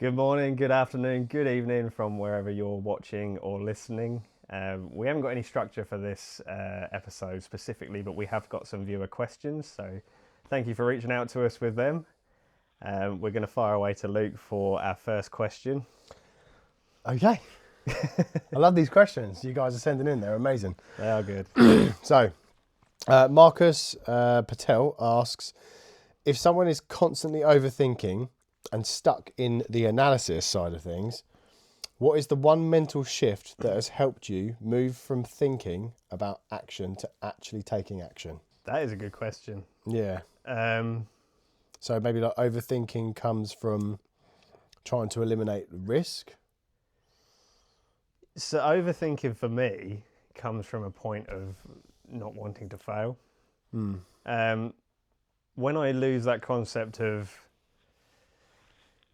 Good morning, good afternoon, good evening from wherever you're watching or listening. We haven't got any structure for this episode specifically, but we have got some viewer questions. So thank you for reaching out to us with them. We're going to fire away to Luke for our first question. Okay. I love these questions you guys are sending in. They're amazing. They are good. So, Marcus Patel asks, if someone is constantly overthinking and stuck in the analysis side of things, what is the one mental shift that has helped you move from thinking about action to actually taking action? That is a good question. Yeah. Um, So maybe like overthinking comes from trying to eliminate risk. so overthinking for me comes from a point of not wanting to fail. When I lose that concept of,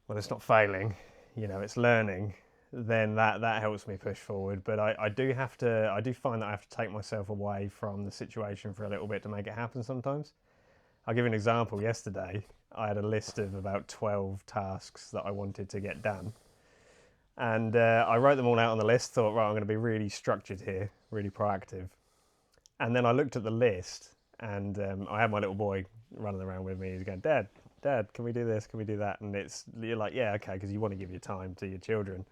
well, it's not failing, it's learning, then that helps me push forward. But I do find that I have to take myself away from the situation for a little bit to make it happen sometimes. I'll give you an example. Yesterday, I had a list of about 12 tasks that I wanted to get done. And I wrote them all out on the list, thought, right, I'm going to be really structured here, really proactive. And then I looked at the list and I had my little boy running around with me. He's going, Dad, can we do this? Can we do that? And you're like, yeah, okay, because you want to give your time to your children.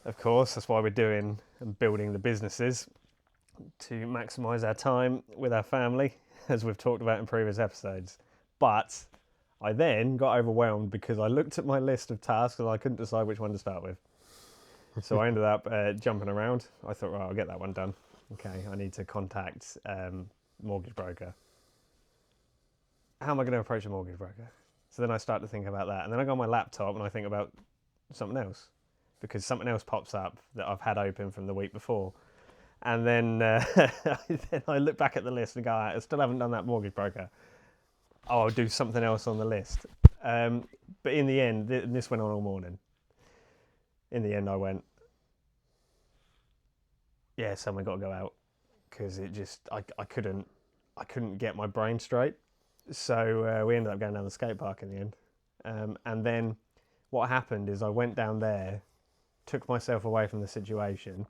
Of course, that's why we're doing and building the businesses, to maximise our time with our family, as we've talked about in previous episodes. But I then got overwhelmed because I looked at my list of tasks and I couldn't decide which one to start with. So I ended up jumping around. I thought, right, I'll get that one done. Okay, I need to contact mortgage broker. How am I going to approach a mortgage broker? So then I start to think about that. And then I go on my laptop and I think about something else, because something else pops up that I've had open from the week before. And then, then I look back at the list and go, I still haven't done that mortgage broker. Oh, I'll do something else on the list. But in the end, this went on all morning. In the end, I went, yeah, someone got to go out, because I couldn't get my brain straight. So we ended up going down the skate park in the end. And then what happened is I went down there, took myself away from the situation.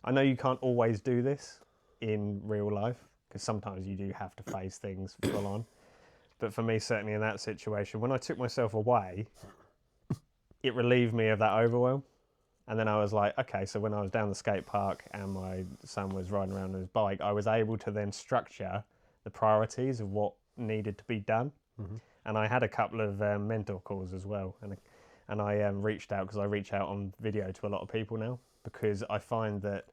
I know you can't always do this in real life, because sometimes you do have to face things full on. But for me, certainly in that situation, when I took myself away, it relieved me of that overwhelm. And then I was like, okay, so when I was down the skate park and my son was riding around on his bike, I was able to then structure the priorities of what needed to be done. Mm-hmm. And I had a couple of mentor calls as well. And I reached out, because I reach out on video to a lot of people now, because I find that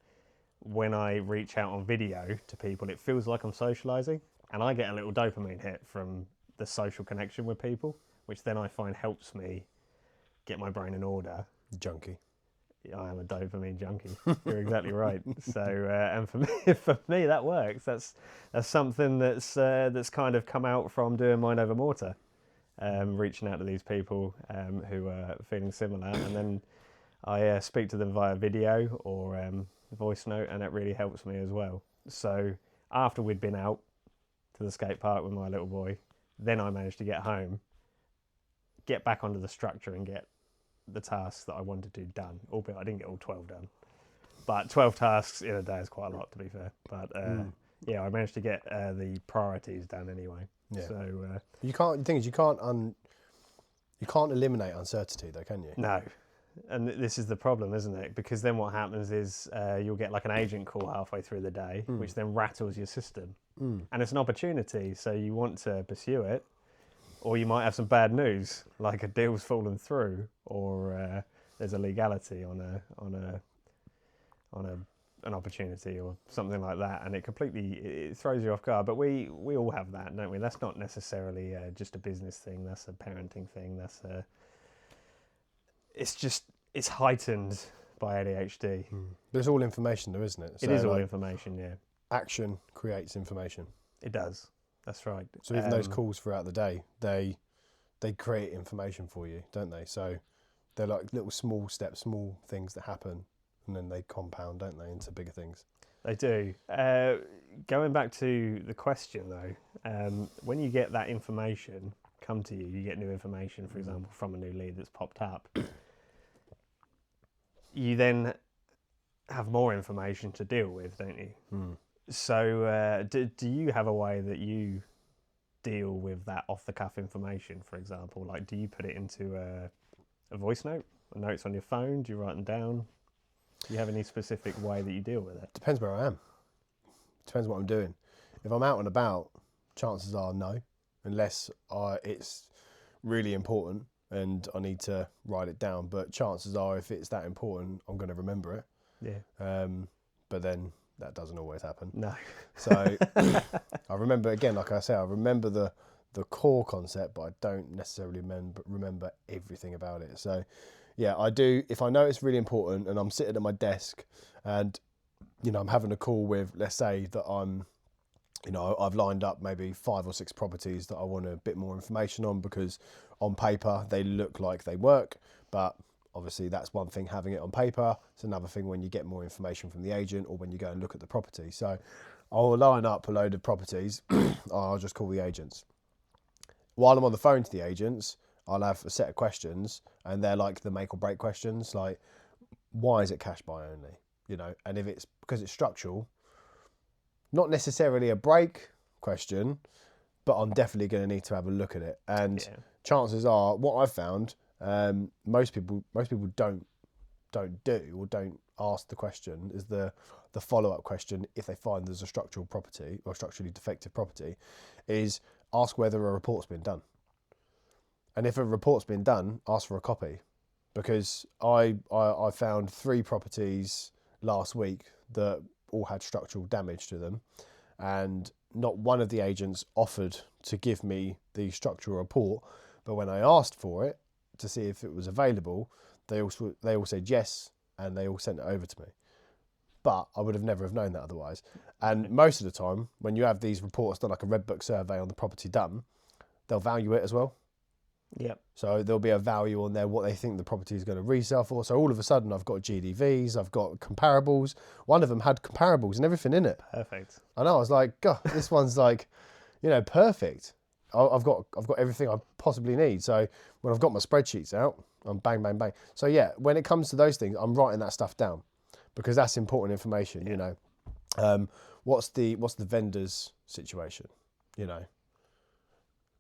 when I reach out on video to people, it feels like I'm socialising. And I get a little dopamine hit from the social connection with people, which then I find helps me get my brain in order. Junkie. I am a dopamine junkie. You're exactly right. So, and for me, that works. That's something that's kind of come out from doing Mind Over Mortar, reaching out to these people who are feeling similar, and then I speak to them via video or voice note, and it really helps me as well. So after we'd been out to the skate park with my little boy, then I managed to get home, get back onto the structure, and get the tasks that I wanted to do done. Albeit I didn't get all 12 done, but 12 tasks in a day is quite a lot, to be fair. But yeah, I managed to get the priorities done anyway. Yeah. So you can't. The thing is, you can't eliminate uncertainty, though, can you? No, and this is the problem, isn't it? Because then what happens is you'll get like an agent call halfway through the day, which then rattles your system, and it's an opportunity. So you want to pursue it. Or you might have some bad news, like a deal's fallen through, or there's a legality on an opportunity or something like that, and it throws you off guard. But we all have that, don't we? That's not necessarily just a business thing. That's a parenting thing. It's heightened by ADHD. But it's all information, though, isn't it? So, it is all information. Yeah. Action creates information. It does. That's right. So even those calls throughout the day, they create information for you, don't they? So they're like little small steps, small things that happen, and then they compound, don't they, into bigger things. They do. Going back to the question though, when you get that information come to you, you get new information, for example, from a new lead that's popped up. You then have more information to deal with, don't you? So do you have a way that you deal with that off-the-cuff information, for example? Like, do you put it into a voice note, or notes on your phone? Do you write them down? Do you have any specific way that you deal with it? Depends where I am. Depends what I'm doing. If I'm out and about, chances are no, unless it's really important and I need to write it down. But chances are, if it's that important, I'm going to remember it. Yeah. But then that doesn't always happen. No. So I remember, again, like I say, I remember the core concept, but I don't necessarily remember everything about it. So yeah, I do. If I know it's really important and I'm sitting at my desk and, you know, I'm having a call with, let's say that I've lined up maybe 5 or 6 properties that I want a bit more information on, because on paper they look like they work, but obviously that's one thing having it on paper. It's another thing when you get more information from the agent or when you go and look at the property. So I'll line up a load of properties. I'll just call the agents. While I'm on the phone to the agents, I'll have a set of questions, and they're like the make or break questions, like, why is it cash buy only? You know, and if it's because it's structural, not necessarily a break question, but I'm definitely going to need to have a look at it. And chances are, what I've found, most people don't do or don't ask the question, is the follow-up question, if they find there's a structural property or structurally defective property, is ask whether a report's been done. And if a report's been done, ask for a copy. Because I found 3 properties last week that all had structural damage to them, and not one of the agents offered to give me the structural report, but when I asked for it to see if it was available, they all said yes, and they all sent it over to me. But I would have never have known that otherwise. And most of the time, when you have these reports done, like a Red Book survey on the property done, they'll value it as well. Yep. So there'll be a value on there, what they think the property is going to resell for. So all of a sudden, I've got GDVs, I've got comparables. One of them had comparables and everything in it. Perfect. I know. I was like, God, this one's like, you know, perfect. I've got everything I possibly need. So when I've got my spreadsheets out, I'm bang, bang, bang. So yeah, when it comes to those things, I'm writing that stuff down, because that's important information. You know, what's the vendor's situation? You know.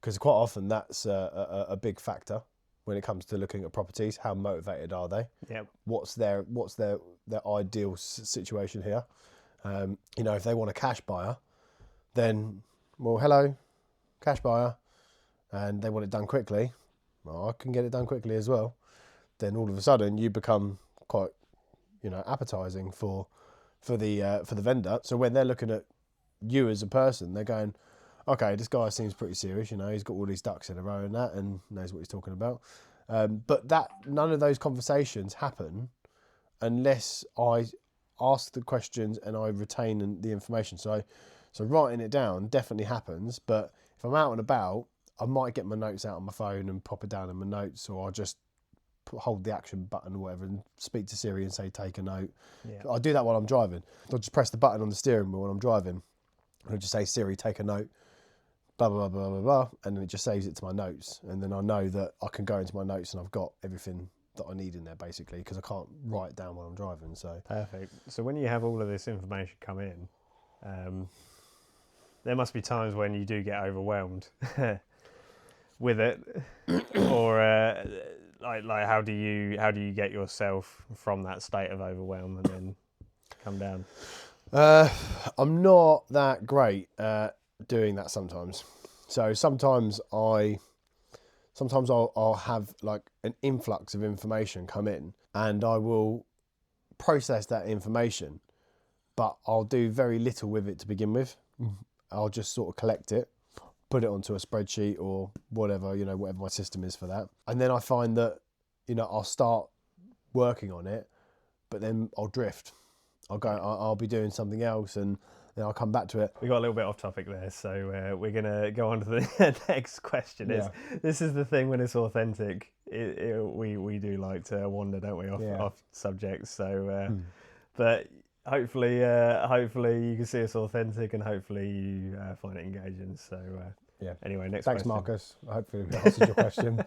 Because quite often that's a big factor when it comes to looking at properties. How motivated are they? Yep. What's their ideal situation here? You know, if they want a cash buyer, then, well, hello, cash buyer, and they want it done quickly. Well, I can get it done quickly as well. Then all of a sudden you become quite, you know, appetizing for the vendor. So when they're looking at you as a person, they're going, okay, this guy seems pretty serious, you know, he's got all these ducks in a row and that, and knows what he's talking about. But none of those conversations happen unless I ask the questions and I retain the information. So writing it down definitely happens, but if I'm out and about, I might get my notes out on my phone and pop it down in my notes, or I'll just hold the action button or whatever and speak to Siri and say, take a note. Yeah. I do that while I'm driving. I'll just press the button on the steering wheel when I'm driving. I'll just say, Siri, take a note. Blah, blah, blah, blah, blah, and then it just saves it to my notes. And then I know that I can go into my notes and I've got everything that I need in there, basically, because I can't write it down while I'm driving. So Perfect. So when you have all of this information come in, there must be times when you do get overwhelmed with it, or like how do you get yourself from that state of overwhelm and then come down? I'm not that great at doing that sometimes. So sometimes I'll have like an influx of information come in, and I will process that information, but I'll do very little with it to begin with. I'll just sort of collect it, put it onto a spreadsheet or whatever, you know, whatever my system is for that. And then I find that, you know, I'll start working on it, but then I'll drift. I'll be doing something else, and then I'll come back to it. We got a little bit off topic there, so we're going to go on to the next question. Yeah. This is the thing when it's authentic. We do like to wander, don't we, off subjects. So, but hopefully you can see it's authentic, and hopefully you find it engaging. So Yeah. Anyway, next Thanks, question. Marcus. Hopefully we answered your question.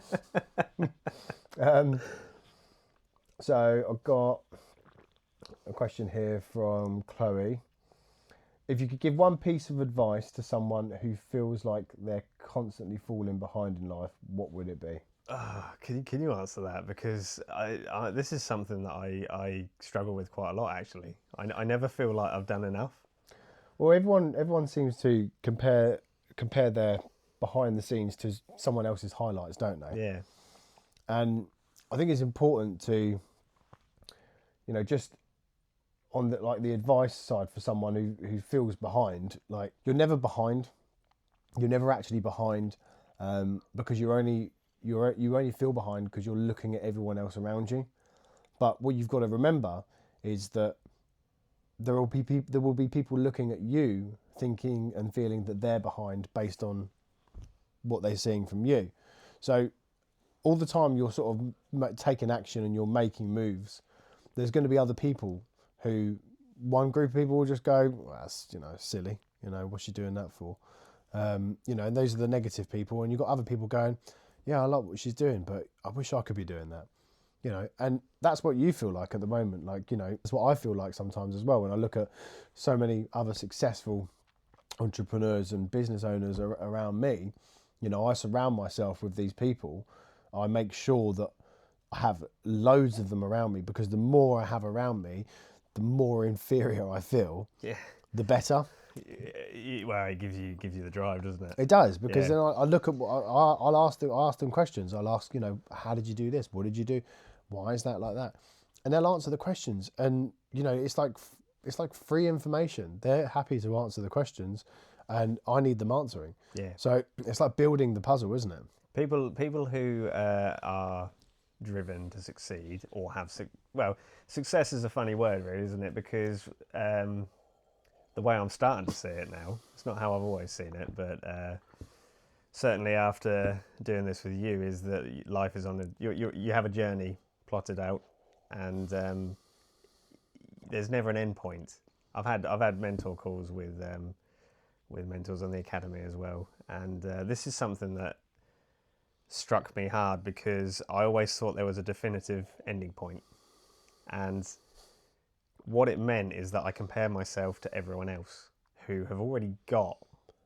So I've got a question here from Chloe. If you could give one piece of advice to someone who feels like they're constantly falling behind in life, what would it be? Can you answer that? Because this is something that I struggle with quite a lot, actually. I never feel like I've done enough. Well, everyone seems to compare their behind the scenes to someone else's highlights, don't they? Yeah. And I think it's important to, just on the advice side for someone who feels behind, like you're never behind, you're never actually behind, because you only feel behind because you're looking at everyone else around you. But what you've got to remember is that there will be people looking at you thinking and feeling that they're behind based on what they're seeing from you. So all the time you're sort of taking action and you're making moves, there's going to be other people who, one group of people will just go, well, that's silly, what's she doing that for, and those are the negative people. And you've got other people going, yeah, I like what she's doing, but I wish I could be doing that. And that's what you feel like at the moment. That's what I feel like sometimes as well. When I look at so many other successful entrepreneurs and business owners around me, I surround myself with these people. I make sure that I have loads of them around me, because the more I have around me, the more inferior I feel, the better. Well, it gives you the drive, doesn't it? It does, because then I look at I'll ask them questions. I'll ask, how did you do this? What did you do? Why is that like that? And they'll answer the questions. And it's like free information. They're happy to answer the questions, and I need them answering. Yeah. So it's like building the puzzle, isn't it? People who are driven to succeed or have success is a funny word, really, isn't it? Because the way I'm starting to see it now, it's not how I've always seen it, but certainly after doing this with you, is that life is you have a journey plotted out, and there's never an end point. I've had mentor calls with mentors on the academy as well, and this is something that struck me hard, because I always thought there was a definitive ending point, and what it meant is that I compare myself to everyone else who have already got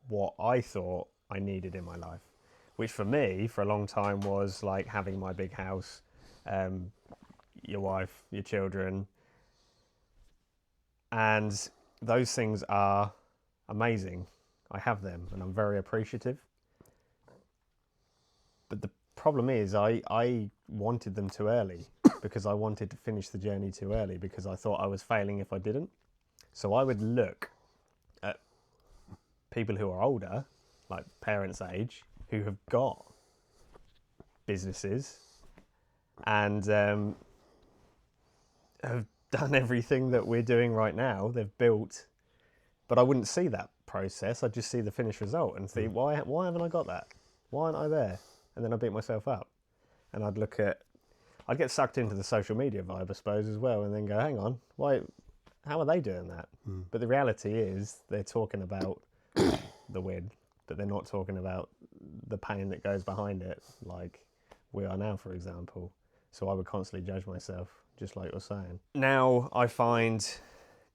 what I thought I needed in my life, which for me, for a long time, was like having my big house, your wife, your children, and those things are amazing. I have them and I'm very appreciative. But the problem is I wanted them too early, because I wanted to finish the journey too early, because I thought I was failing if I didn't. So I would look at people who are older, like parents' age, who have got businesses and have done everything that we're doing right now. They've built, but I wouldn't see that process. I'd just see the finished result and think, why haven't I got that? Why aren't I there? And then I beat myself up. And I'd get sucked into the social media vibe, I suppose, as well, and then go, hang on, how are they doing that? But the reality is they're talking about the win, but they're not talking about the pain that goes behind it, like we are now, for example. So I would constantly judge myself, just like you're saying. Now I find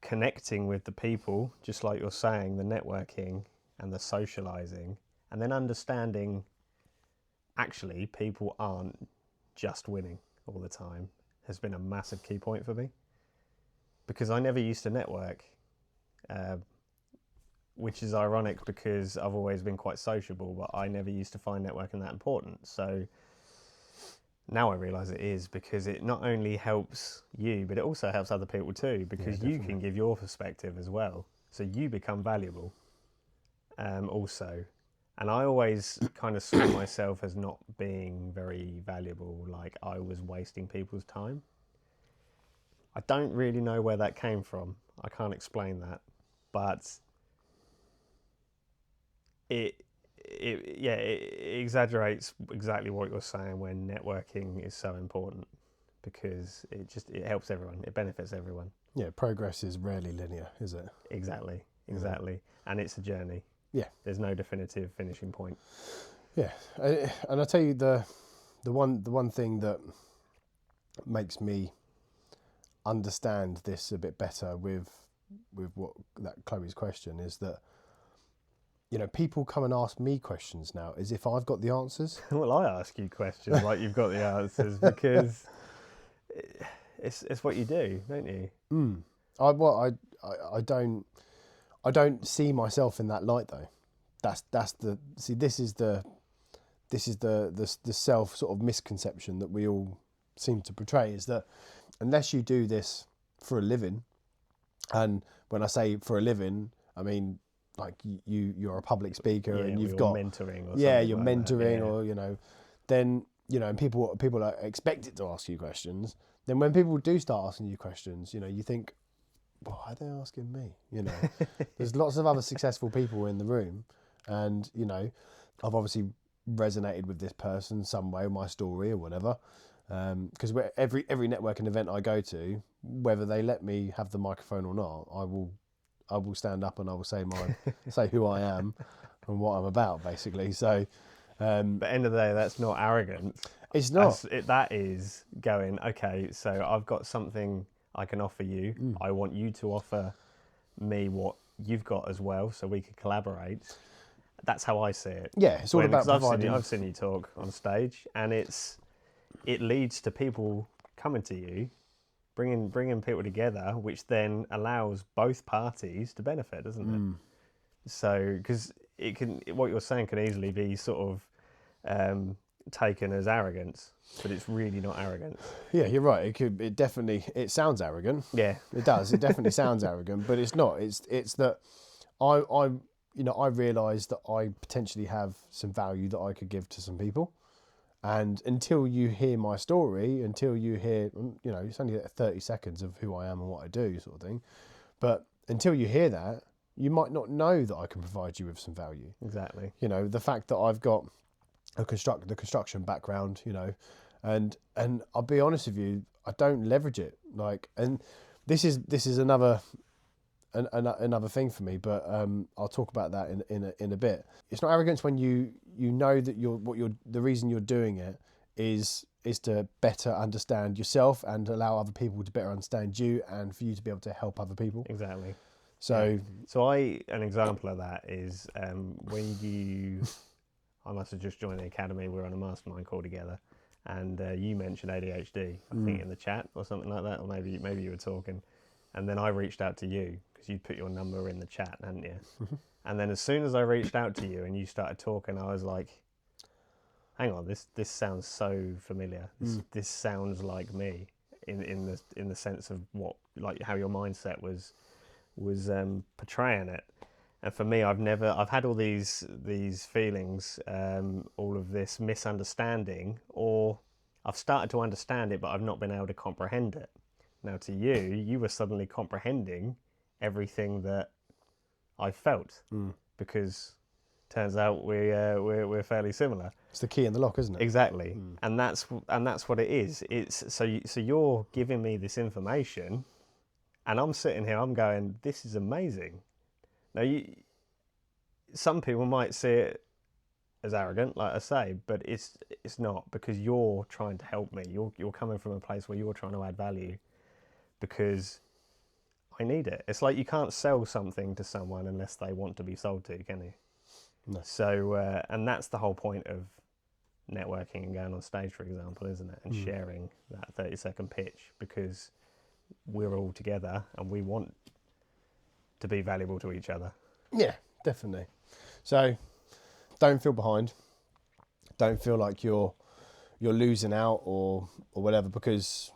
connecting with the people, just like you're saying, the networking and the socializing, and then understanding actually people aren't just winning all the time, has been a massive key point for me, because I never used to network, which is ironic because I've always been quite sociable, but I never used to find networking that important. So now I realise it is, because it not only helps you, but it also helps other people too, because you can give your perspective as well. So you become valuable also. And I always kind of saw myself as not being very valuable, like I was wasting people's time. I don't really know where that came from. I can't explain that. But it exaggerates exactly what you're saying when networking is so important, because it helps everyone. It benefits everyone. Yeah, progress is rarely linear, is it? Exactly. And it's a journey. Yeah. There's no definitive finishing point. Yeah, and I tell you the one thing that makes me understand this a bit better with what that Chloe's question is that, you know, people come and ask me questions now as if I've got the answers. Well, I ask you questions like you've got the answers because it's what you do, don't you? I don't see myself in that light though. This is the self sort of misconception that we all seem to portray, is that unless you do this for a living, and when I say for a living, I mean like you're a public speaker and you've got mentoring or you're like mentoring that. or, you know, then, you know, and people are expected to ask you questions. Then when people do start asking you questions, you know, you think, well, why are they asking me? You know, there's lots of other successful people in the room, and, you know, I've obviously resonated with this person some way, my story or whatever, because every networking event I go to, whether they let me have the microphone or not, I will stand up and I will say say who I am and what I'm about, basically. So, But at the end of the day, that's not arrogance. It's not. That is going, okay, so I've got something I can offer you. I want you to offer me what you've got as well, so we can collaborate. That's how I see it. Yeah, it's all about providing. I've seen you talk on stage, and it leads to people coming to you, bringing people together, which then allows both parties to benefit, doesn't it? So, because what you're saying can easily be sort of taken as arrogance, but it's really not arrogance. Yeah, you're right. It sounds arrogant. Yeah, it does. It definitely sounds arrogant, but it's not. It's that I realise that I potentially have some value that I could give to some people. And until you hear my story, until you hear, you know, it's only 30 seconds of who I am and what I do, sort of thing. But until you hear that, you might not know that I can provide you with some value. exactly. You know, the fact that I've got the construction background, you know, and I'll be honest with you, I don't leverage it. Like, and this is another thing for me, but I'll talk about that in a bit. It's not arrogance when you know that the reason you're doing it is to better understand yourself and allow other people to better understand you, and for you to be able to help other people. Exactly. So, an example of that is I must have just joined the academy. We're on a mastermind call together, and you mentioned ADHD, I think, in the chat or something like that, or maybe you were talking, and then I reached out to you because you put your number in the chat, hadn't you? And then as soon as I reached out to you and you started talking, I was like, hang on, this sounds so familiar. This sounds like me in the sense of what, like, how your mindset was portraying it. And for me, I've had all these feelings, all of this misunderstanding, or I've started to understand it, but I've not been able to comprehend it. Now, to you were suddenly comprehending everything that I felt, because turns out we're fairly similar. it's the key in the lock, isn't it? Exactly, and that's what it is. It's so you're giving me this information, and I'm sitting here, I'm going, this is amazing. Now, some people might see it as arrogant, like I say, but it's not, because you're trying to help me. You're coming from a place where you're trying to add value, because I need it. It's like you can't sell something to someone unless they want to be sold to, can you? No. So, and that's the whole point of networking and going on stage, for example, isn't it? And sharing that 30-second pitch, because we're all together and we want to be valuable to each other. Yeah, definitely. So don't feel behind. Don't feel like you're losing out or whatever, because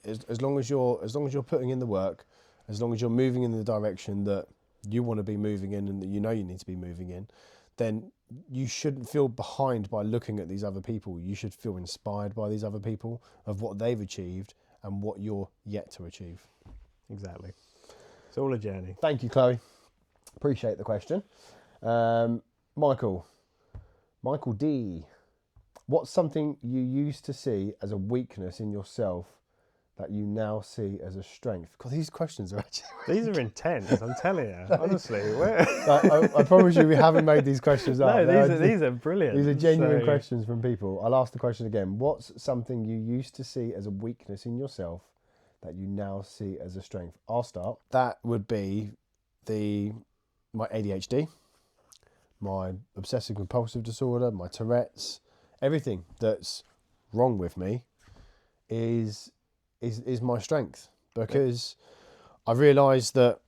as long as you're putting in the work, as long as you're moving in the direction that you want to be moving in and that you know you need to be moving in, then you shouldn't feel behind by looking at these other people. You should feel inspired by these other people, of what they've achieved and what you're yet to achieve. Exactly. It's all a journey. Thank you, Chloe. Appreciate the question. Michael D. What's something you used to see as a weakness in yourself that you now see as a strength? God, these questions are actually... These are intense, I'm telling you. Honestly. I promise you we haven't made these questions up. No, these are brilliant. These are genuine questions from people. I'll ask the question again. What's something you used to see as a weakness in yourself that you now see as a strength? I'll start. That would be my ADHD, my obsessive compulsive disorder, my Tourette's, everything that's wrong with me is my strength, because I realised that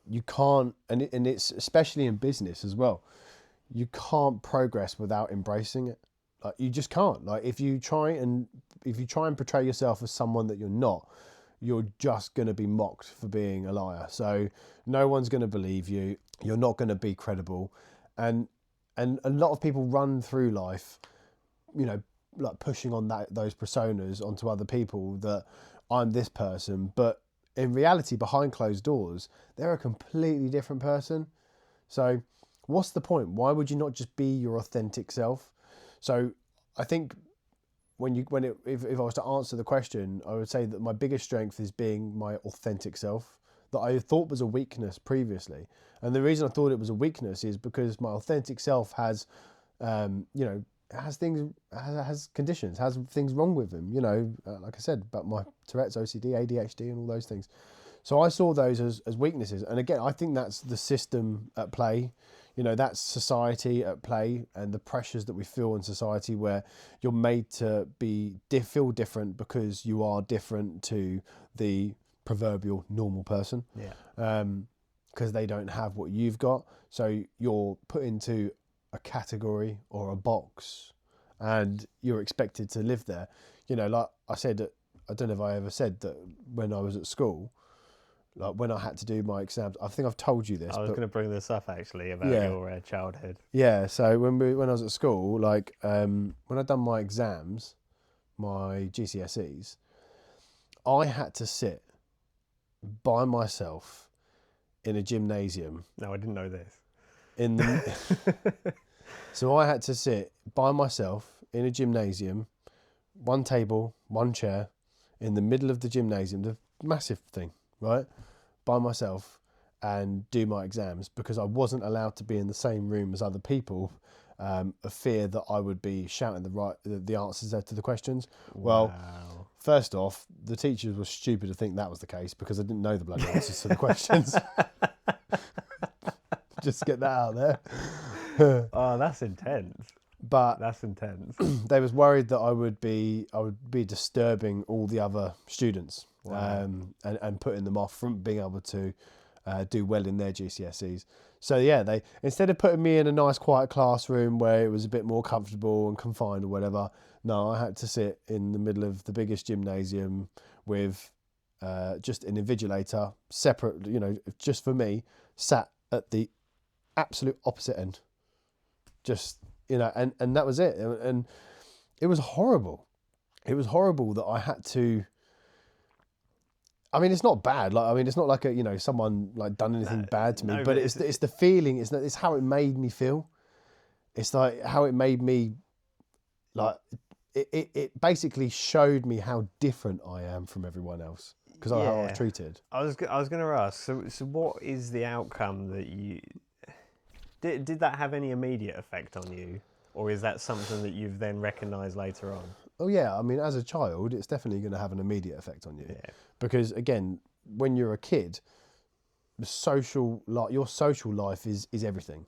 you can't, and it's especially in business as well, you can't progress without embracing it. Like, you just can't. Like, if you try and portray yourself as someone that you're not, you're just going to be mocked for being a liar. So no one's going to believe you. You're not going to be credible. And a lot of people run through life, you know, like pushing on those personas onto other people, that I'm this person. But in reality, behind closed doors, they're a completely different person. So what's the point? Why would you not just be your authentic self? So I think if I was to answer the question, I would say that my biggest strength is being my authentic self, that I thought was a weakness previously. And the reason I thought it was a weakness is because my authentic self has, has conditions, has things wrong with them. You know, like I said, about my Tourette's, OCD, ADHD, and all those things. So I saw those as weaknesses. And again, I think that's the system at play. You know, that's society at play, and the pressures that we feel in society, where you're made to feel different because you are different to the proverbial normal person. Yeah. Because they don't have what you've got. So you're put into a category or a box, and you're expected to live there. You know, like I said, I don't know if I ever said that when I was at school, like when I had to do my exams, I think I've told you this. I was going to bring this up actually about your childhood. Yeah, so when I was at school, like when I'd done my exams, my GCSEs, I had to sit by myself in a gymnasium. No, I didn't know this. So I had to sit by myself in a gymnasium, one table, one chair, in the middle of the gymnasium, the massive thing, right? By myself, and do my exams, because I wasn't allowed to be in the same room as other people, of fear that I would be shouting the answers to the questions. Wow. Well, first off, the teachers were stupid to think that was the case, because I didn't know the bloody answers to the questions. Just get that out there. Oh, that's intense. But that's intense. They was worried that I would be disturbing all the other students. Wow. And putting them off from being able to do well in their GCSEs. So yeah, they, instead of putting me in a nice quiet classroom where it was a bit more comfortable and confined or whatever, no, I had to sit in the middle of the biggest gymnasium with just an invigilator, separate, you know, just for me, sat at the absolute opposite end. Just, you know, and that was it. And it was horrible. It was horrible that I had to... I mean, it's not bad. Like, I mean, it's not like someone like done anything bad to me. No, but it's the feeling. It's how it made me feel. It's like how it made me. Like, it basically showed me how different I am from everyone else, because of how I was treated. I was going to ask. So what is the outcome that you did? Did that have any immediate effect on you, or is that something that you've then recognised later on? Oh yeah, I mean, as a child, it's definitely going to have an immediate effect on you. Yeah. Because again, when you're a kid, your social life is everything.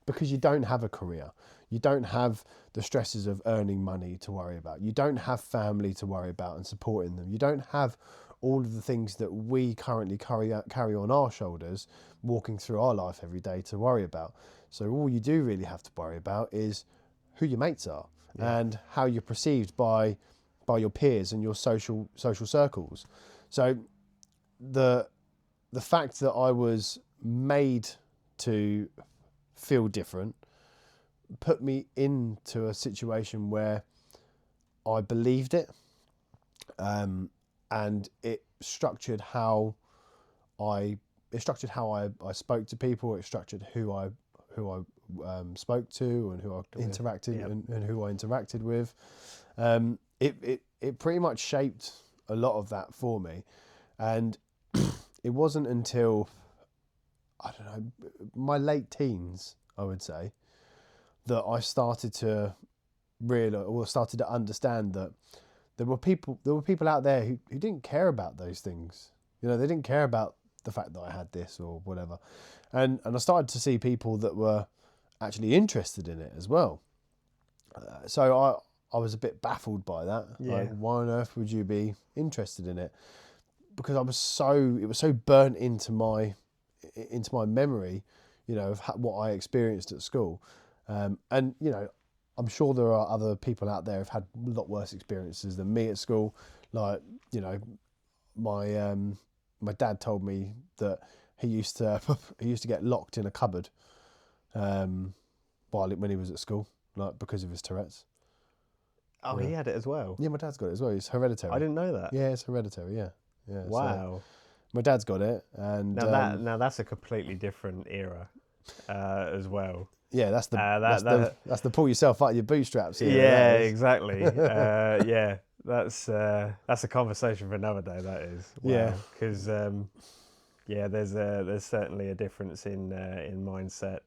Because you don't have a career, you don't have the stresses of earning money to worry about. You don't have family to worry about and supporting them. You don't have all of the things that we currently carry on our shoulders, walking through our life every day to worry about. So all you do really have to worry about is who your mates are. Yeah. And how you're perceived by your peers and your social circles. So the fact that I was made to feel different put me into a situation where I believed it, and it structured how I spoke to people. It structured who I spoke to and who I interacted and who I interacted with. It pretty much shaped a lot of that for me. And it wasn't until, I don't know, my late teens, I would say, that I started to realize, or started to understand that there were people out there who didn't care about those things. You know, they didn't care about the fact that I had this or whatever. And I started to see people that were actually interested in it as well. So I was a bit baffled by that. Yeah. Like, why on earth would you be interested in it? Because it was so burnt into my memory, you know, of what I experienced at school. And, you know, I'm sure there are other people out there who've had a lot worse experiences than me at school. Like, you know, my dad told me that he used to get locked in a cupboard when he was at school, like, because of his Tourette's. Oh, he had it as well? Yeah, my dad's got it as well. It's hereditary. I didn't know that. Yeah, it's hereditary, yeah. Wow. So my dad's got it. And now that's a completely different era as well. yeah, that's the pull yourself out of your bootstraps here. Yeah, exactly. Yeah, that's a conversation for another day. That is. Wow. Yeah. Because there's certainly a difference in mindset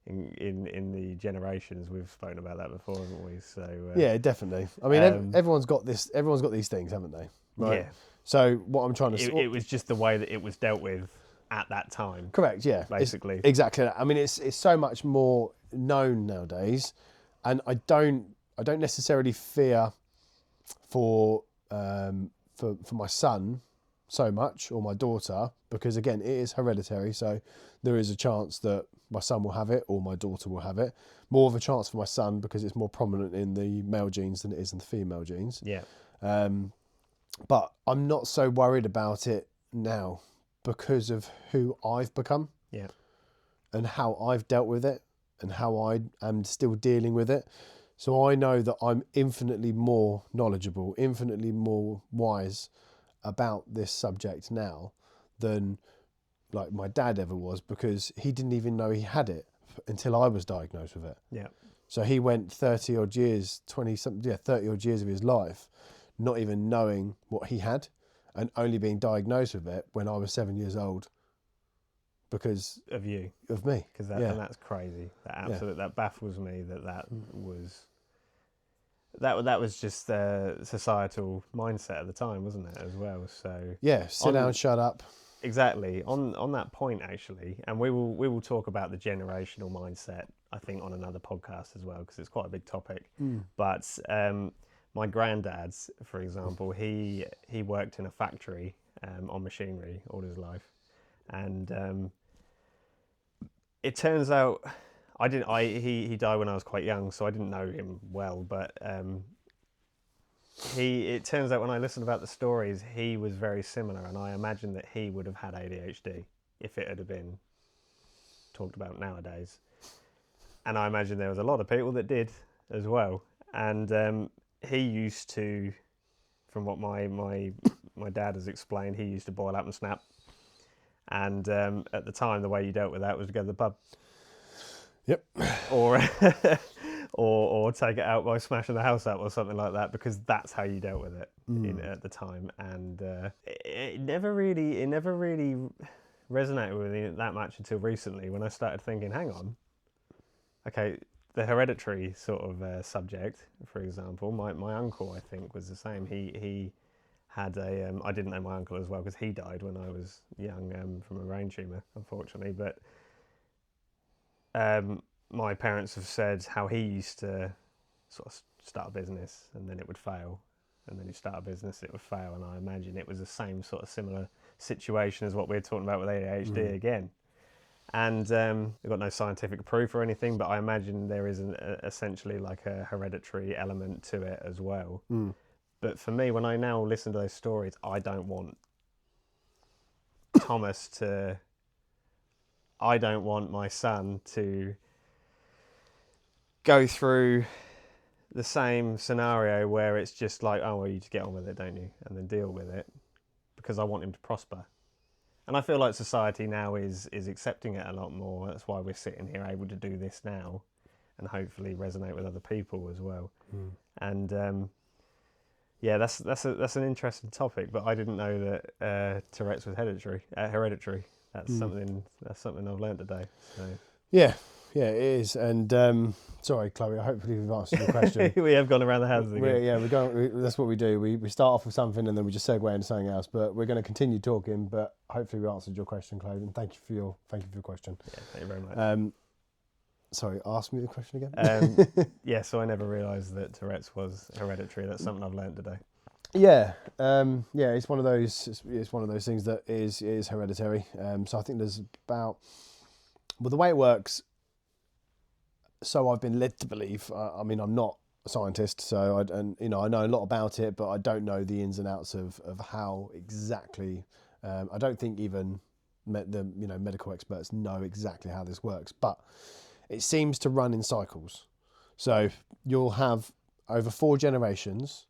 in the generations. We've spoken about that before, haven't we? So yeah, definitely. I mean, everyone's got this. Everyone's got these things, haven't they? Right? Yeah. So what I'm trying to it was just the way that it was dealt with at that time. Correct. Yeah. Basically. Exactly. I mean, it's so much more known nowadays, and I don't necessarily fear for my son so much, or my daughter, because again, it is hereditary. So there is a chance that my son will have it or my daughter will have it. More of a chance for my son because it's more prominent in the male genes than it is in the female genes. Yeah. But I'm not so worried about it now because of who I've become. Yeah. And how I've dealt with it and how I am still dealing with it. So I know that I'm infinitely more knowledgeable, infinitely more wise about this subject now than like my dad ever was, because he didn't even know he had it until I was diagnosed with it. Yeah. So he went 30 odd years of his life not even knowing what he had, and only being diagnosed with it when I was 7 years old because of you, of me. Because and that's crazy. That baffles me. That was just the societal mindset at the time, wasn't it, as well? So yeah, sit down, shut up. Exactly. On that point, actually, and we will talk about the generational mindset, I think, on another podcast as well, because it's quite a big topic. But my granddad, for example, he worked in a factory on machinery all his life, and it turns out he died when I was quite young, so I didn't know him well, but it turns out when I listened about the stories, he was very similar, and I imagine that he would have had ADHD if it had been talked about nowadays. And I imagine there was a lot of people that did as well. And he used to, from what my dad has explained, he used to boil up and snap. And at the time, the way you dealt with that was to go to the pub. Yep. Or take it out by smashing the house up or something like that, because that's how you dealt with it at the time. And it never really resonated with me that much until recently, when I started thinking, hang on, okay, the hereditary sort of subject, for example, my uncle, I think, was the same. He had I didn't know my uncle as well because he died when I was young from a brain tumour, unfortunately, but my parents have said how he used to sort of start a business and then it would fail, and then he'd start a business, it would fail, and I imagine it was the same sort of similar situation as what we're talking about with ADHD again. And we've got no scientific proof or anything, but I imagine there is essentially like a hereditary element to it as well. But for me, when I now listen to those stories, I don't want I don't want my son to go through the same scenario where it's just like, oh, well, you just get on with it, don't you? And then deal with it, because I want him to prosper. And I feel like society now is accepting it a lot more. That's why we're sitting here able to do this now, and hopefully resonate with other people as well. And Yeah, that's an interesting topic, but I didn't know that Tourette's was hereditary. Hereditary. That's something I've learned today. So Yeah, yeah, it is. And sorry, Chloe, hopefully we've answered your question. we have gone around the houses again. That's what we do. We start off with something and then we just segue into something else. But we're going to continue talking. But hopefully we answered your question, Chloe. And thank you for your question. Yeah, thank you very much. Sorry, ask me the question again. Yeah, so I never realised that Tourette's was hereditary. That's something I've learned today. Yeah, it's one of those. It's one of those things that is hereditary. So I think there's about, well, the way it works. So I've been led to believe. I mean, I'm not a scientist, so I know a lot about it, but I don't know the ins and outs of how exactly. I don't think even the medical experts know exactly how this works, but it seems to run in cycles. So you'll have over 4 generations.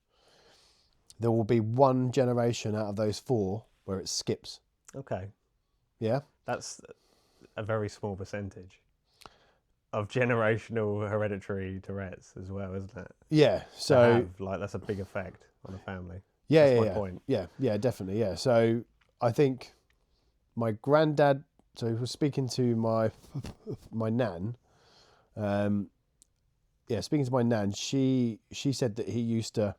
There will be 1 generation out of those 4 where it skips. Okay. Yeah? That's a very small percentage of generational hereditary Tourette's as well, isn't it? Yeah. So that's a big effect on the family. yeah, That's yeah, my yeah. point. Yeah, definitely. Yeah. So I think my granddad. So he was speaking to my nan. Speaking to my nan, she said that he used to.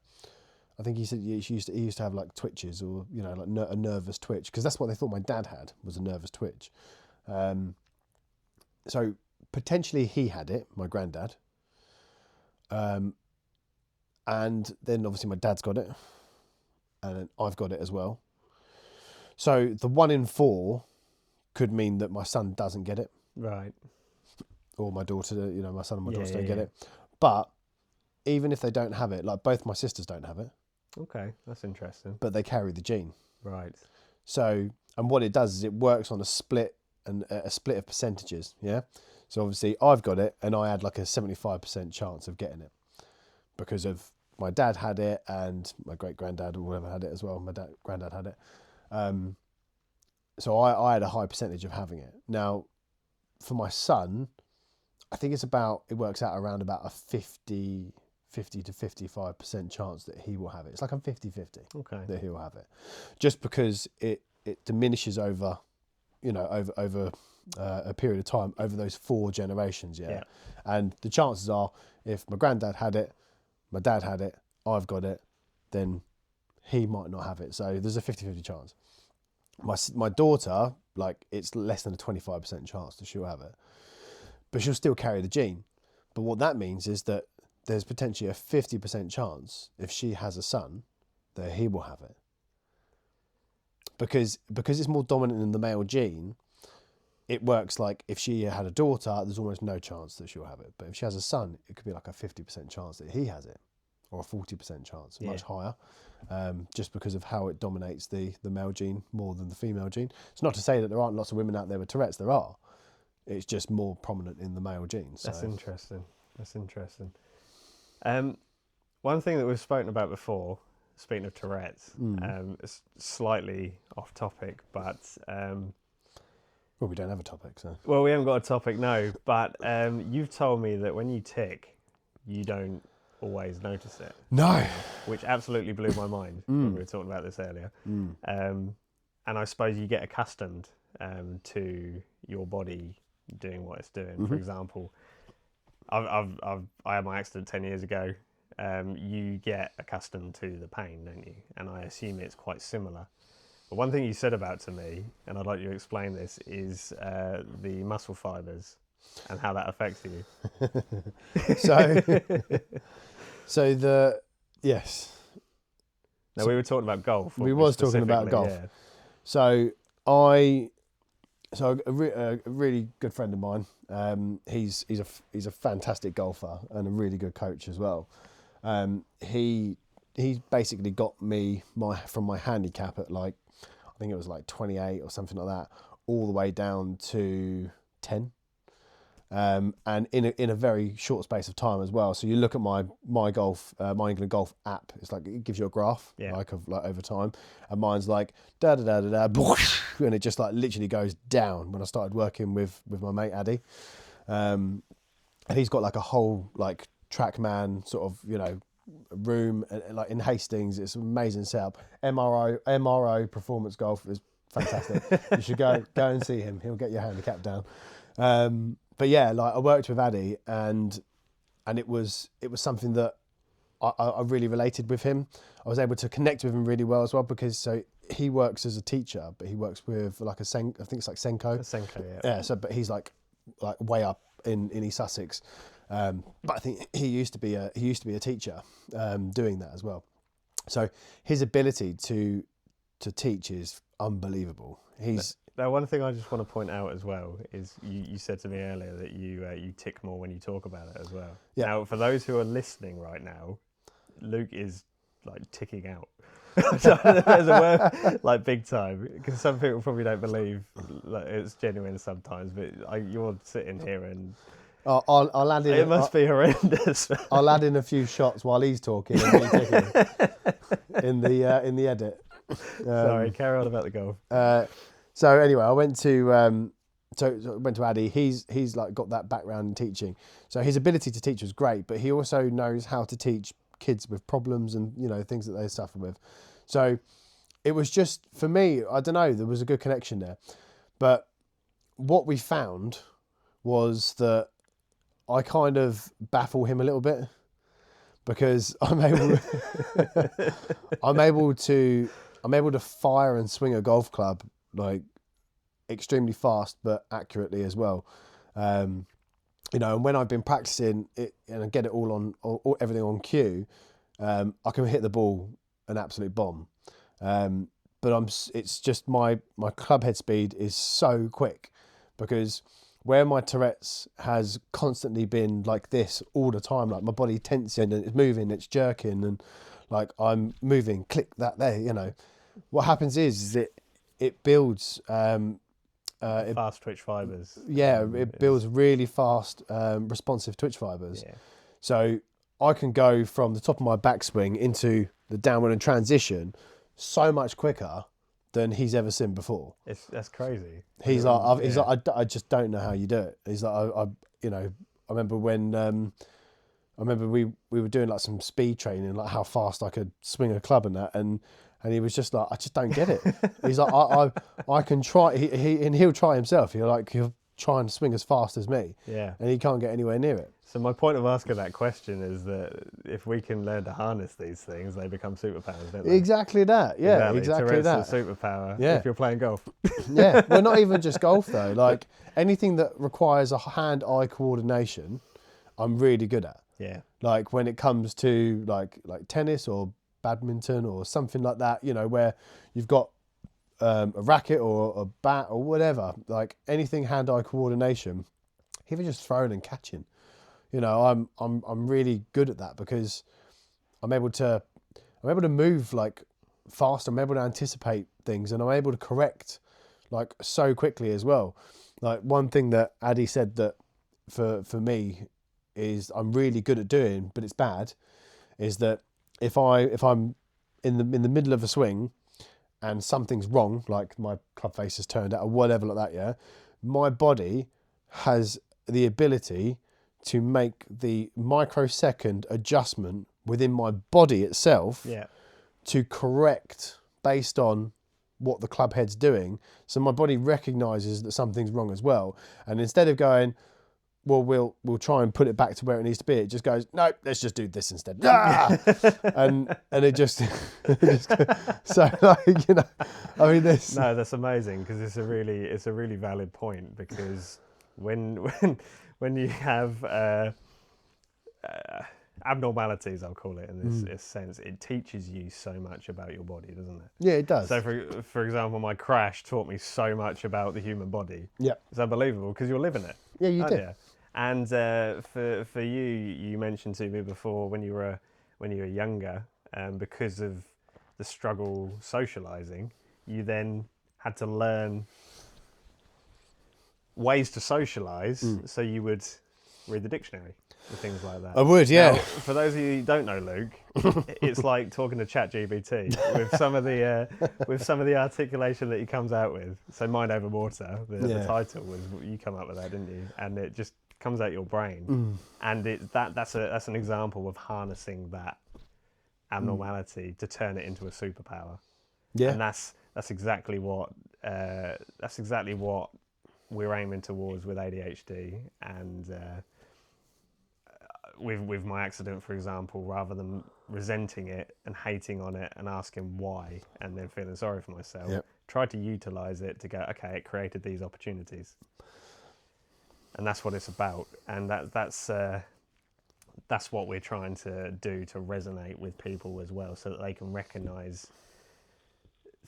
I think he said he used to have like twitches or like a nervous twitch, because that's what they thought my dad had, was a nervous twitch. So potentially he had it, my granddad. And then obviously my dad's got it, and then I've got it as well. So the 1 in 4 could mean that my son doesn't get it, Right. or my daughter, my son and my daughter don't Yeah. get it. But even if they don't have it, like both my sisters don't have it, Okay, that's interesting. but they carry the gene. Right. So, and what it does is it works on a split of percentages. Yeah. So obviously I've got it, and I had like a 75% chance of getting it because of my dad had it, and my great granddad or whatever had it as well. My granddad had it. So I had a high percentage of having it. Now, for my son, I think it works out around about a 50 to 55% chance that he will have it. It's like a 50-50 that he will have it, just because it diminishes over a period of time, over those 4 generations. Yeah. And the chances are, if my granddad had it, my dad had it, I've got it, then he might not have it. So there's a 50-50 chance. My daughter, like, it's less than a 25% chance that she'll have it, but she'll still carry the gene. But what that means is that there's potentially a 50% chance, if she has a son, that he will have it. Because it's more dominant in the male gene, it works like if she had a daughter, there's almost no chance that she'll have it. But if she has a son, it could be like a 50% chance that he has it, or a 40% chance, much higher, just because of how it dominates the male gene more than the female gene. It's not to say that there aren't lots of women out there with Tourette's. There are. It's just more prominent in the male gene. So. That's interesting. One thing that we've spoken about before, speaking of Tourette's, it's slightly off topic, but Well, we don't have a topic, so. well, we haven't got a topic, no. But you've told me that when you tick, you don't always notice it. No. Which absolutely blew my mind when we were talking about this earlier. And I suppose you get accustomed to your body doing what it's doing. For example, I had my accident 10 years ago. You get accustomed to the pain, don't you? And I assume it's quite similar. But one thing you said about to me, and I'd like you to explain this, is the muscle fibers and how that affects you. Yes. Now, we were talking about golf. We was talking about golf. Yeah. So a really good friend of mine. He's a fantastic golfer and a really good coach as well. He basically got me from my handicap at like, I think it was like 28 or something like that, all the way down to 10. And in a very short space of time as well. So you look at my England Golf app. It's like it gives you a graph like over time, and mine's like da da da da da, and it just like literally goes down when I started working with my mate Addy, and he's got like a whole like TrackMan sort of room, like in Hastings. It's an amazing setup. MRO Performance Golf is fantastic. You should go and see him. He'll get your handicap down. But yeah, like I worked with Addy, and it was something that I really related with him. I was able to connect with him really well as well, because so he works as a teacher, but he works with like I think it's like Senko. Senko, yeah. Yeah. So, but he's like way up in East Sussex. But I think he used to be a teacher, doing that as well. So his ability to teach is unbelievable. Now, one thing I just want to point out as well is you said to me earlier that you tick more when you talk about it as well. Yeah. Now, for those who are listening right now, Luke is like ticking out. There's a word like big time, because some people probably don't believe like, it's genuine sometimes, but you're sitting here and I'll add in. It must be horrendous. I'll add in a few shots while he's talking and me ticking in the edit. Sorry, carry on about the golf. So anyway, I went to Addy. He's like got that background in teaching, so his ability to teach was great. But he also knows how to teach kids with problems and things that they suffer with. So it was just, for me, I don't know, there was a good connection there. But what we found was that I kind of baffle him a little bit, because I'm able to fire and swing a golf club like extremely fast but accurately as well. And when I've been practicing it and I get it all on everything on cue, I can hit the ball an absolute bomb. But it's just my club head speed is so quick, because where my Tourette's has constantly been like this all the time, like my body tensing and it's moving, it's jerking, and like I'm moving, click that there, what happens is it builds fast twitch fibers. Yeah, it builds really fast, responsive twitch fibers. Yeah. So I can go from the top of my backswing into the downward and transition so much quicker than he's ever seen before. That's crazy. He's like, I just don't know how you do it. He's like, I remember when we were doing like some speed training, like how fast I could swing a club and that, and he was just like, I just don't get it. He's like, I can try. He'll try himself. He'll try and swing as fast as me. Yeah. And he can't get anywhere near it. So my point of asking that question is that if we can learn to harness these things, they become superpowers, don't they? Exactly that. Yeah, exactly Tourette's that. a superpower. Yeah. If you're playing golf. Yeah. Well, not even just golf though. Like anything that requires a hand-eye coordination, I'm really good at. Yeah. Like when it comes to like tennis or badminton or something like that, where you've got a racket or a bat or whatever, like anything hand-eye coordination, even just throwing and catching, I'm really good at that, because I'm able to move like fast. I'm able to anticipate things, and I'm able to correct like so quickly as well. Like one thing that Addy said that for me is I'm really good at doing, but it's bad, is that if I'm in the middle of a swing and something's wrong, like my club face has turned out or whatever like that, yeah, my body has the ability to make the microsecond adjustment within my body itself, Yeah. to correct based on what the club head's doing. So my body recognises that something's wrong as well, and instead of going, well, we'll try and put it back to where it needs to be, it just goes, no, let's just do this instead. Ah! and it just, so like, I mean, this. No, that's amazing, because it's a really valid point, because when you have abnormalities, I'll call it in this sense, it teaches you so much about your body, doesn't it? Yeah, it does. So for example, my crash taught me so much about the human body. Yeah, It's unbelievable, because you're living it. Yeah, you do. You? And for you mentioned to me before when you were younger, because of the struggle socialising, you then had to learn ways to socialise, so you would read the dictionary and things like that. I would, yeah. Now, for those of you who don't know Luke, it's like talking to ChatGPT with some of the articulation that he comes out with. So Mind Over Mortar, the title was, you come up with that, didn't you? And it just comes out your brain, and that's an example of harnessing that abnormality to turn it into a superpower. Yeah. And that's exactly what we're aiming towards with ADHD. And with my accident, for example, rather than resenting it and hating on it and asking why and then feeling sorry for myself, tried to utilize it to go, okay, it created these opportunities. And that's what it's about. And that's what we're trying to do, to resonate with people as well, so that they can recognize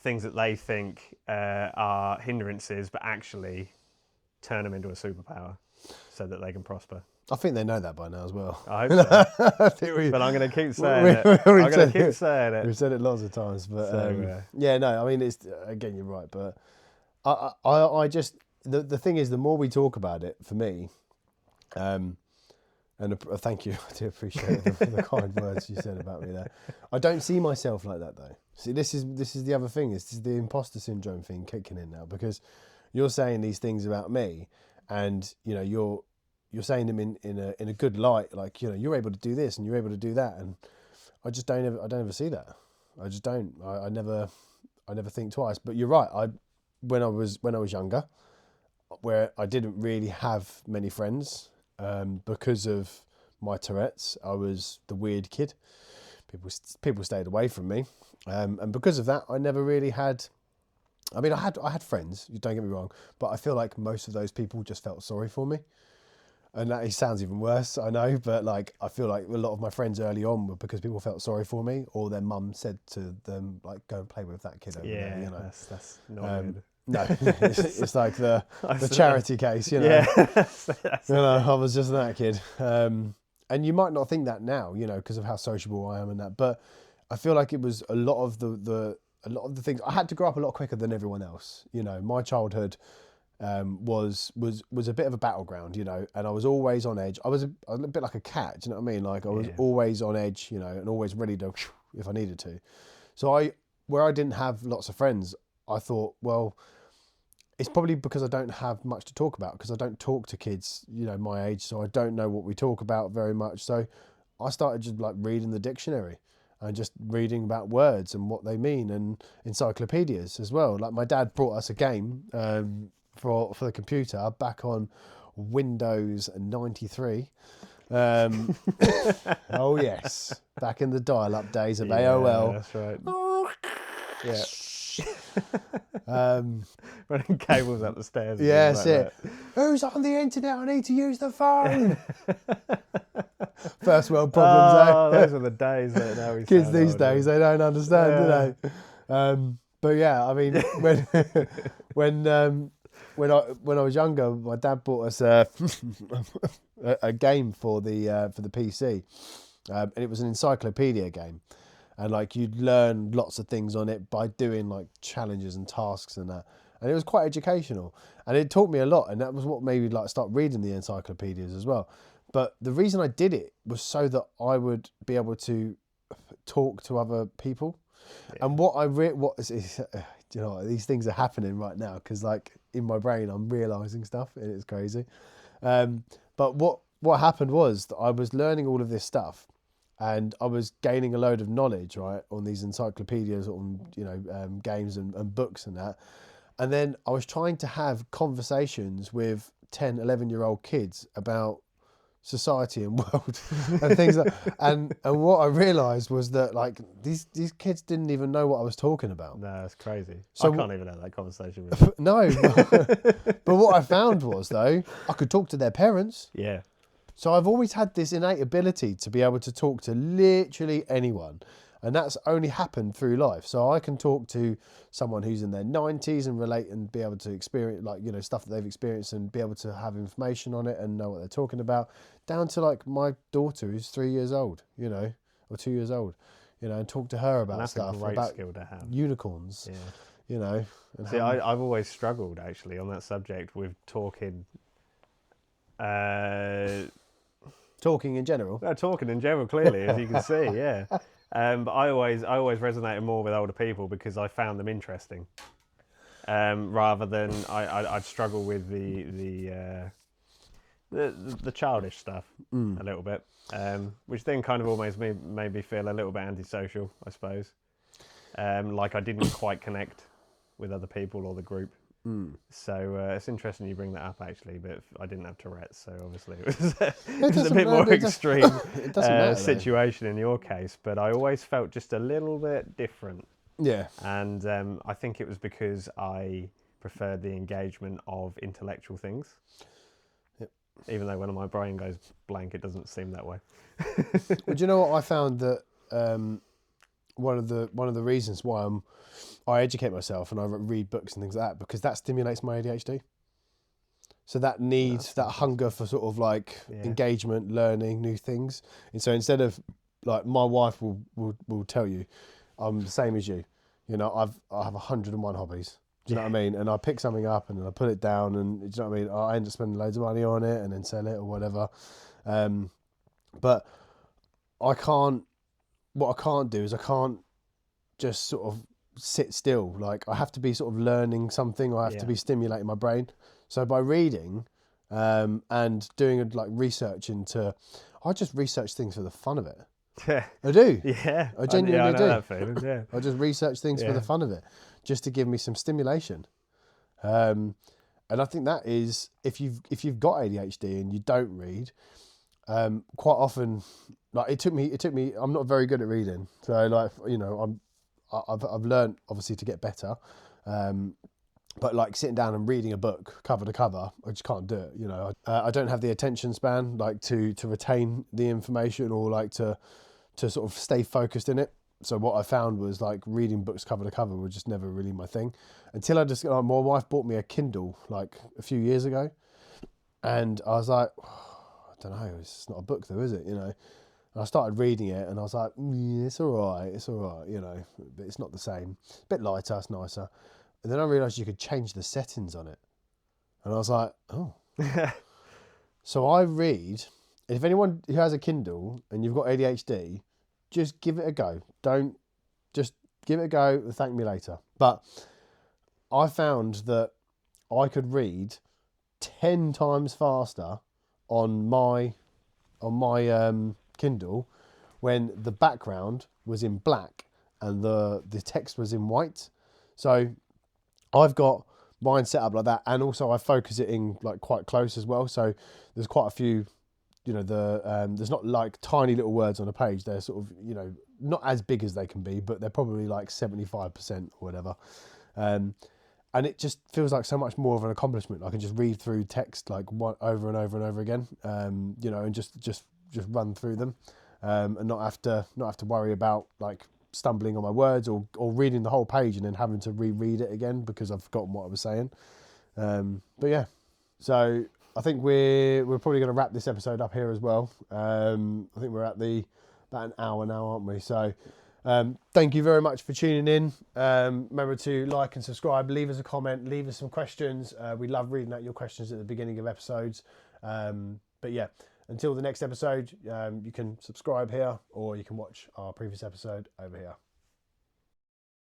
things that they think are hindrances, but actually turn them into a superpower so that they can prosper. I think they know that by now as well. I hope so. I think But I'm going to keep saying it. I'm going to keep saying it. We've said it lots of times. But So, yeah, no, I mean, it's, again, you're right. But I just, the thing is, the more we talk about it, for me, and thank you, I do appreciate the kind words you said about me there. I don't see myself like that, though. See, this is the other thing. This is the imposter syndrome thing kicking in now, because you're saying these things about me, and you know you're saying them in a good light, like, you know, you're able to do this and you're able to do that, and I just don't ever see that. I just don't. I never think twice. But you're right. When I was younger, where I didn't really have many friends, because of my Tourette's, I was the weird kid. People stayed away from me, and because of that, I never really had. I mean, I had friends. Don't get me wrong, but I feel like most of those people just felt sorry for me. And that sounds even worse, I know, but like, I feel like a lot of my friends early on were because people felt sorry for me, or their mum said to them, like, go and play with that kid over there, you know. That's not good. No, it's like the charity case, you know. Yeah. You know, I was just that kid. And you might not think that now, you know, because of how sociable I am and that, but I feel like it was a lot of the things. I had to grow up a lot quicker than everyone else. You know, my childhood was a bit of a battleground, you know, and I was always on edge. I was a bit like a cat, do you know what I mean? Like, I was always on edge, you know, and always ready to if I needed to. So where I didn't have lots of friends, I thought, well, it's probably because I don't have much to talk about, because I don't talk to kids, you know, my age, so I don't know what we talk about very much. So I started just like reading the dictionary and just reading about words and what they mean, and encyclopedias as well. Like, my dad brought us a game for the computer back on Windows 93. Oh yes, back in the dial-up days of AOL. That's right. Yeah. Running cables up the stairs. Yeah, that's it. Who's on the internet? I need to use the phone. First world problems, those are the days that now we kids these days, they don't understand, do they? But yeah, I mean, when I was younger, my dad bought us a game for the PC, and it was an encyclopedia game, and like, you'd learn lots of things on it by doing like challenges and tasks and that, and it was quite educational, and it taught me a lot, and that was what made me like start reading the encyclopedias as well. But the reason I did it was so that I would be able to talk to other people. Yeah. And you know, these things are happening right now, because like in my brain I'm realizing stuff, and it's crazy. But what happened was that I was learning all of this stuff, and I was gaining a load of knowledge, right, on these encyclopedias, on, you know, games and books and that. And then I was trying to have conversations with 10, 11-year-old kids about society and world and things like, and what I realized was that like these kids didn't even know what I was talking about. No, it's crazy. So I can't even have that conversation with them. No. But what I found was, though, I could talk to their parents. Yeah. So I've always had this innate ability to be able to talk to literally anyone. And that's only happened through life. So I can talk to someone who's in their 90s and relate and be able to experience, like, you know, stuff that they've experienced, and be able to have information on it and know what they're talking about, down to like my daughter who's 3 years old, you know, or 2 years old, you know, and talk to her about stuff, a great about skill to have. Unicorns, you know. And see, I've always struggled actually on that subject with talking. Talking in general? No, talking in general, clearly, as you can see, yeah. But I always resonated more with older people because I found them interesting, rather than I'd struggle with the the childish stuff a little bit, which then kind of almost made me feel a little bit antisocial, I suppose. Like I didn't quite connect with other people or the group. So it's interesting you bring that up, actually, but I didn't have Tourette, so obviously it was a bit more extreme situation in your case, but I always felt just a little bit different. Yeah. And I think it was because I preferred the engagement of intellectual things. Yep. Even though when my brain goes blank, it doesn't seem that way. Well, do you know what I found that one of the reasons why I educate myself and I read books and things like that, because that stimulates my ADHD. So that needs that hunger for sort of like engagement, learning new things. And so instead of like, my wife will tell you, I'm the same as you. You know, I have 101 hobbies. Do you know what I mean? And I pick something up and then I put it down, and do you know what I mean? I end up spending loads of money on it and then sell it or whatever. But I can't. What I can't do is I can't just sort of sit still. Like, I have to be sort of learning something. I have to be stimulating my brain. So by reading and doing like research into, I just research things for the fun of it. Yeah, I do. Yeah, I genuinely I know do. that feeling. Yeah, I just research things for the fun of it, just to give me some stimulation. And I think that is, if you've got ADHD and you don't read, quite often, like it took me. I'm not very good at reading, so like, you know, I've learned obviously to get better. But like sitting down and reading a book cover to cover, I just can't do it. You know, I don't have the attention span like to retain the information, or like to sort of stay focused in it. So what I found was like reading books cover to cover was just never really my thing, until I just, my wife bought me a Kindle like a few years ago, and I was like, oh, I don't know, it's not a book though, is it? You know, and I started reading it and I was like, it's all right, you know, but it's not the same. It's a bit lighter, it's nicer. And then I realised you could change the settings on it, and I was like, oh. So I read. If anyone who has a Kindle and you've got ADHD, just give it a go. Just give it a go and thank me later. But I found that I could read 10 times faster on my Kindle when the background was in black and the text was in white. So I've got mine set up like that, and also I focus it in like quite close as well. So there's quite a few. You know, there's not like tiny little words on a page. They're sort of, you know, not as big as they can be, but they're probably like 75% or whatever. And it just feels like so much more of an accomplishment. I can just read through text like over and over and over again, you know, and just run through them, and not have to worry about like stumbling on my words or reading the whole page and then having to reread it again because I've forgotten what I was saying. But yeah, so I think we're probably going to wrap this episode up here as well. I think we're at about an hour now, aren't we? So thank you very much for tuning in. Remember to like and subscribe, leave us a comment, leave us some questions. We love reading out your questions at the beginning of episodes. But yeah, until the next episode, you can subscribe here or you can watch our previous episode over here.